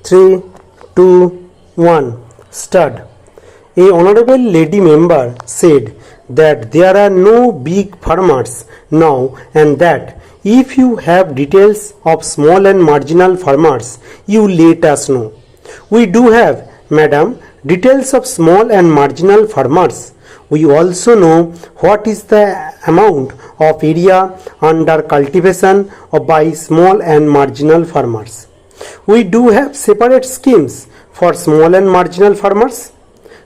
3, 2, 1. Start. A honorable lady member said that there are no big farmers now and that if you have details of small and marginal farmers, you let us know. We do have, madam, details of small and marginal farmers. We also know what is the amount of area under cultivation by small and marginal farmers. We do have separate schemes for small and marginal farmers.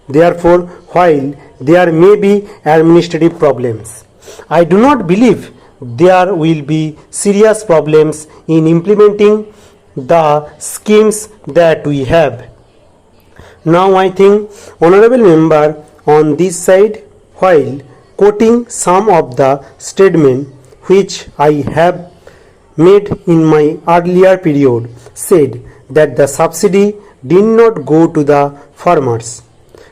Therefore, while there may be administrative problems, I do not believe there will be serious problems in implementing the schemes that we have. Now I think honorable member on this side, while quoting some of the statement which I have made in my earlier period, said that the subsidy did not go to the farmers.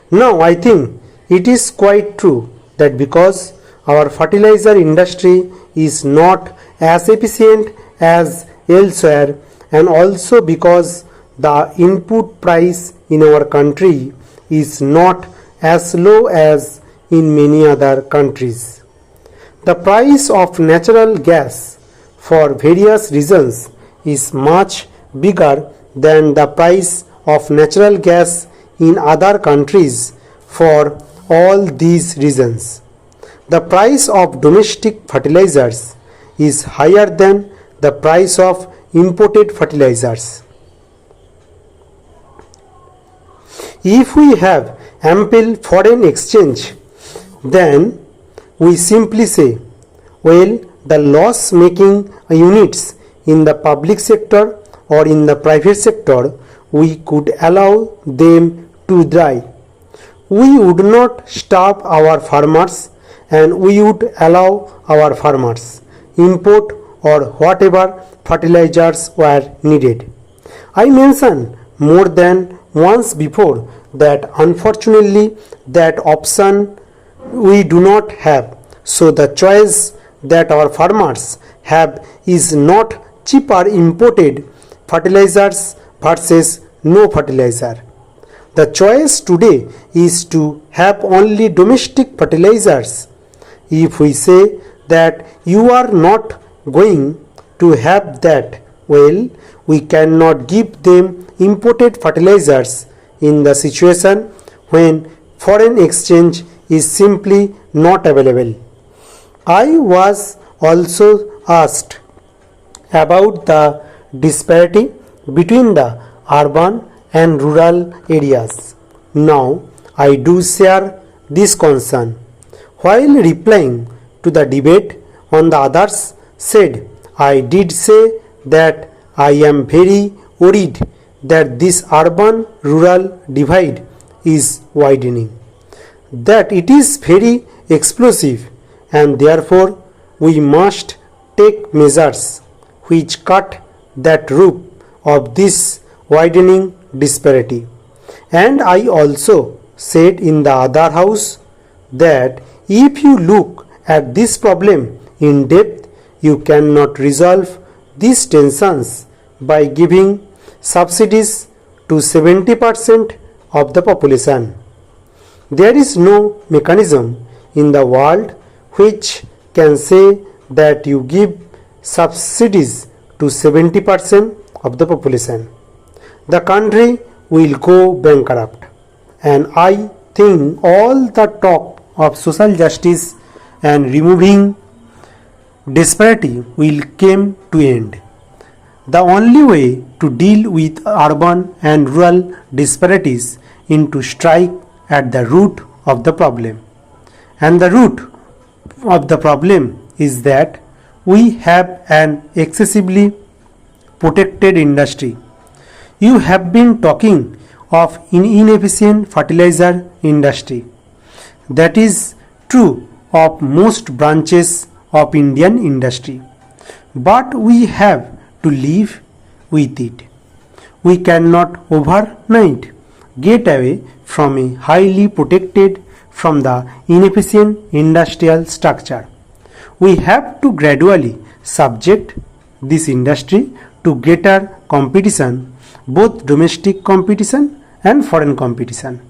Now I think it is quite true that because our fertilizer industry is not as efficient as elsewhere, and also because the input price in our country is not as low as in many other countries. The price of natural gas for various reasons is much bigger than the price of natural gas in other countries for all these reasons. The price of domestic fertilizers is higher than the price of imported fertilizers. If we have ample foreign exchange, then we simply say, well, the loss making units in the public sector or in the private sector, we could allow them to die. We would not starve our farmers and we would allow our farmers import or whatever fertilizers were needed. I mentioned more than once before that unfortunately that option we do not have. So the choice that our farmers have is not cheaper imported fertilizers versus no fertilizer. The choice today is to have only domestic fertilizers. If we say that you are not going to have that, well, we cannot give them imported fertilizers in the situation when foreign exchange is simply not available. I was also asked about the disparity between the urban and rural areas. Now I do share this concern. While replying to the debate on the others said, I did say that I am very worried that this urban-rural divide is widening, that it is very explosive, and therefore we must take measures which cut that root of this widening disparity. And I also said in the other house that if you look at this problem in depth, you cannot resolve these tensions by giving subsidies to 70% of the population. There is no mechanism in the world which can say that you give subsidies to 70% of the population. The country will go bankrupt, and I think all the talk of social justice and removing disparity will come to end. The only way to deal with urban and rural disparities is to strike at the root of the problem. And the root of the problem is that we have an excessively protected industry. You have been talking of inefficient fertilizer industry. That is true of most branches of Indian industry. But we have to live with it. We cannot overnight get away from a highly protected from the inefficient industrial structure. We have to gradually subject this industry to greater competition both domestic competition and foreign competition.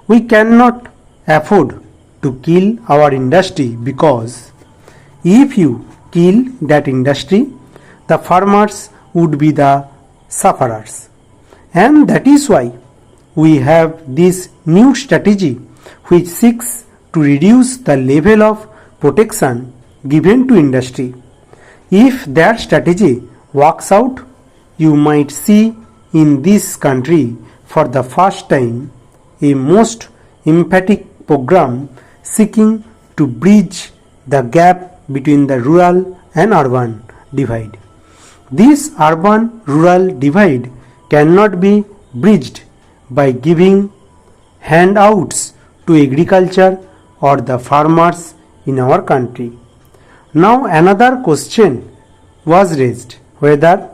We cannot afford to kill our industry, because if you kill that industry, the farmers would be the sufferers. And that is why we have this new strategy which seeks to reduce the level of protection given to industry. If that strategy works out, you might see in this country for the first time a most emphatic program seeking to bridge the gap between the rural and urban divide. This urban-rural divide cannot be bridged by giving handouts to agriculture or the farmers in our country. Now another question was raised, whether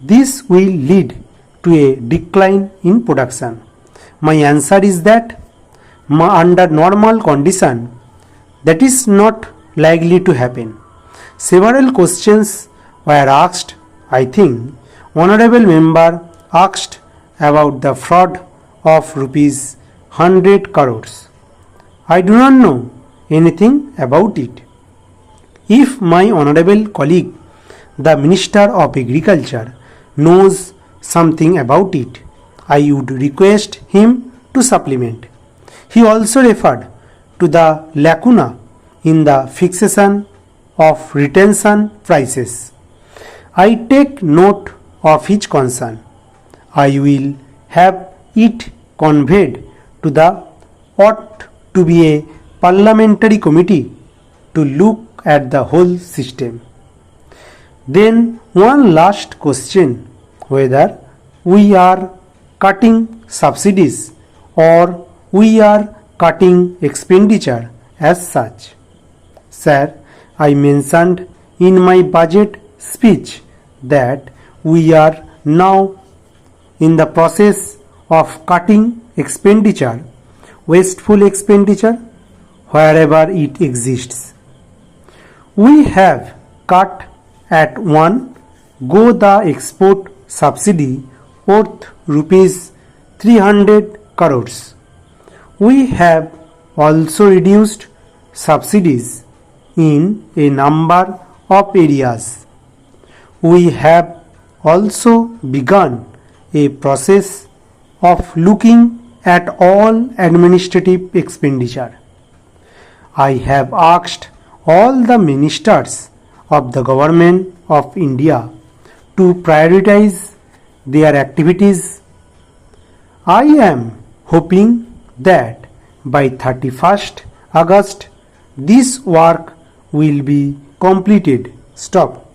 this will lead to a decline in production. My answer is that under normal condition, that is not likely to happen. Several questions were asked. I think honorable member asked about the fraud of rupees 100 crores. I do not know anything about it. If my honorable colleague, the Minister of Agriculture, knows something about it, I would request him to supplement. He also referred to the lacuna in the fixation of retention prices. I take note of his concern. I will have it conveyed to the ought to be a parliamentary committee to look at the whole system. Then one last question, whether we are cutting subsidies or we are cutting expenditure as such. Sir, I mentioned in my budget speech that we are now in the process of cutting expenditure, wasteful expenditure, wherever it exists. We have cut at one go the export subsidy worth rupees 300 crores. We have also reduced subsidies in a number of areas. We have also begun a process of looking at all administrative expenditure. I have asked all the ministers of the government of India to prioritize their activities. I am hoping that by 31st August this work will be completed. Stop.